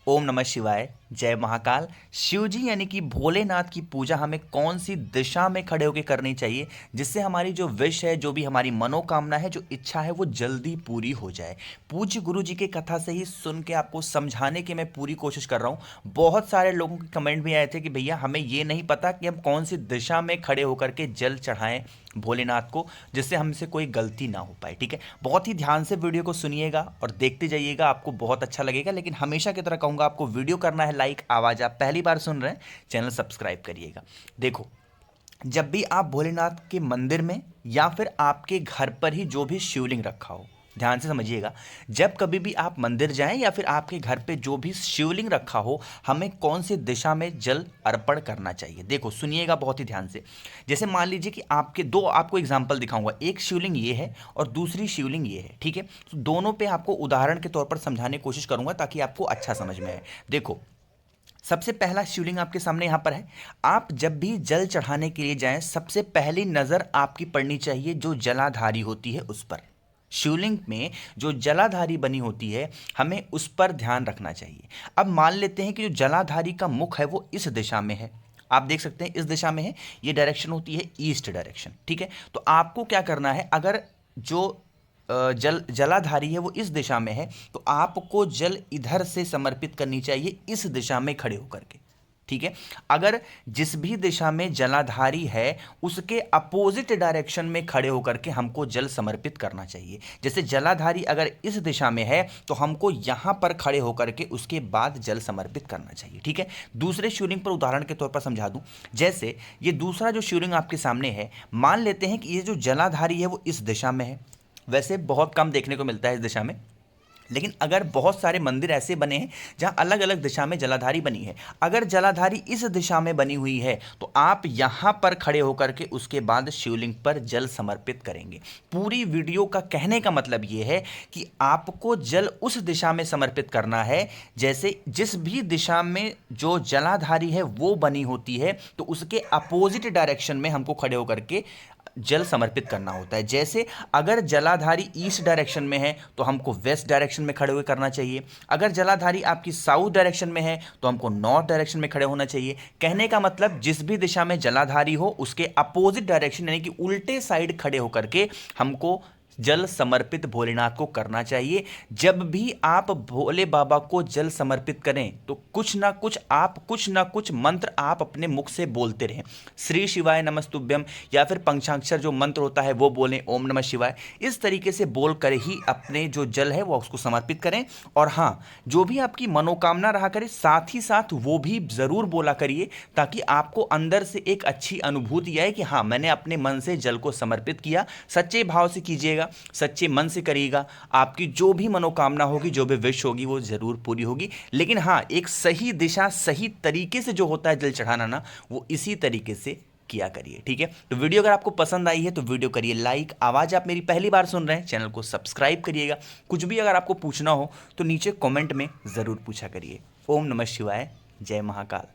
ओम नमः शिवाय, जय महाकाल। शिव जी यानी कि भोलेनाथ की पूजा हमें कौन सी दिशा में खड़े होकर करनी चाहिए जिससे हमारी जो विश है, जो भी हमारी मनोकामना है, जो इच्छा है, वो जल्दी पूरी हो जाए। पूज्य गुरु जी की कथा से ही सुन के आपको समझाने की मैं पूरी कोशिश कर रहा हूँ। बहुत सारे लोगों के कमेंट भी आए थे कि भैया हमें ये नहीं पता कि हम कौन सी दिशा में खड़े होकर के जल चढ़ाएं भोलेनाथ को, जिससे हमसे कोई गलती ना हो पाए। ठीक है, बहुत ही ध्यान से वीडियो को सुनिएगा और देखते जाइएगा, आपको बहुत अच्छा लगेगा। लेकिन हमेशा की तरह कहूँगा, आपको वीडियो करना है लाइक। आवाज़ आप पहली बार सुन रहे हैं, चैनल सब्सक्राइब करिएगा। देखो, जब भी आप भोलेनाथ के मंदिर में या फिर आपके घर पर ही जो भी शिवलिंग रखा हो, ध्यान से समझिएगा, जब कभी भी आप मंदिर जाएं या फिर आपके घर पे जो भी शिवलिंग रखा हो, हमें कौन सी दिशा में जल अर्पण करना चाहिए। देखो सुनिएगा बहुत ही ध्यान से। जैसे मान लीजिए कि आपके दो, आपको एग्जांपल दिखाऊंगा, एक शिवलिंग ये है और दूसरी शिवलिंग ये है। ठीक है, तो दोनों पे आपको उदाहरण के तौर पर समझाने की कोशिश करूंगा ताकि आपको अच्छा समझ में आए। देखो, सबसे पहला शिवलिंग आपके सामने यहां पर है। आप जब भी जल चढ़ाने के लिए जाएं, सबसे पहली नजर आपकी पड़नी चाहिए जो जलाधारी होती है उस पर। शिवलिंग में जो जलाधारी बनी होती है, हमें उस पर ध्यान रखना चाहिए। अब मान लेते हैं कि जो जलाधारी का मुख है वो इस दिशा में है, आप देख सकते हैं इस दिशा में है, ये डायरेक्शन होती है ईस्ट डायरेक्शन। ठीक है, तो आपको क्या करना है, अगर जो जलाधारी है वो इस दिशा में है, तो आपको जल इधर से समर्पित करनी चाहिए, इस दिशा में खड़े होकर के। ठीक है, अगर जिस भी दिशा में जलाधारी है उसके अपोजिट डायरेक्शन में खड़े होकर के हमको जल समर्पित करना चाहिए। जैसे जलाधारी अगर इस दिशा में है तो हमको यहां पर खड़े होकर के उसके बाद जल समर्पित करना चाहिए। ठीक है, दूसरे शिवलिंग पर उदाहरण के तौर पर समझा दूं। जैसे ये दूसरा जो शिवलिंग आपके सामने है, मान लेते हैं कि ये जो जलाधारी है वो इस दिशा में है। वैसे बहुत कम देखने को मिलता है इस दिशा में, लेकिन अगर बहुत सारे मंदिर ऐसे बने हैं जहां अलग अलग दिशा में जलाधारी बनी है, अगर जलाधारी इस दिशा में बनी हुई है तो आप यहां पर खड़े होकर के उसके बाद शिवलिंग पर जल समर्पित करेंगे। पूरी वीडियो का कहने का मतलब यह है कि आपको जल उस दिशा में समर्पित करना है, जैसे जिस भी दिशा में जो जलाधारी है वो बनी होती है, तो उसके अपोजिट डायरेक्शन में हमको खड़े होकर के जल समर्पित करना होता है। जैसे अगर जलाधारी ईस्ट डायरेक्शन में है तो हमको वेस्ट डायरेक्शन में खड़े हुए करना चाहिए। अगर जलाधारी आपकी साउथ डायरेक्शन में है तो हमको नॉर्थ डायरेक्शन में खड़े होना चाहिए। कहने का मतलब, जिस भी दिशा में जलाधारी हो उसके अपोजिट डायरेक्शन यानी कि उल्टे साइड खड़े होकर के हमको जल समर्पित भोलेनाथ को करना चाहिए। जब भी आप भोले बाबा को जल समर्पित करें तो कुछ ना कुछ मंत्र आप अपने मुख से बोलते रहें। श्री शिवाय नमस्तुभ्यम, या फिर पंचाक्षर जो मंत्र होता है वो बोलें, ओम नमः शिवाय। इस तरीके से बोल कर ही अपने जो जल है वो उसको समर्पित करें। और हाँ, जो भी आपकी मनोकामना रहा करे, साथ ही साथ वो भी जरूर बोला करिए, ताकि आपको अंदर से एक अच्छी अनुभूति आए कि हाँ, मैंने अपने मन से जल को समर्पित किया। सच्चे भाव से कीजिएगा, सच्चे मन से करिएगा, आपकी जो भी मनोकामना होगी, जो भी विश होगी, वो जरूर पूरी होगी। लेकिन हाँ, एक सही दिशा, सही तरीके से जो होता है जल चढ़ाना ना, वो इसी तरीके से किया करिए। ठीक है, तो वीडियो अगर आपको पसंद आई है तो वीडियो करिए लाइक। आवाज आप मेरी पहली बार सुन रहे हैं, चैनल को सब्सक्राइब करिएगा। कुछ भी अगर आपको पूछना हो तो नीचे कमेंट में जरूर पूछा करिए। ओम नमः शिवाय, जय महाकाल।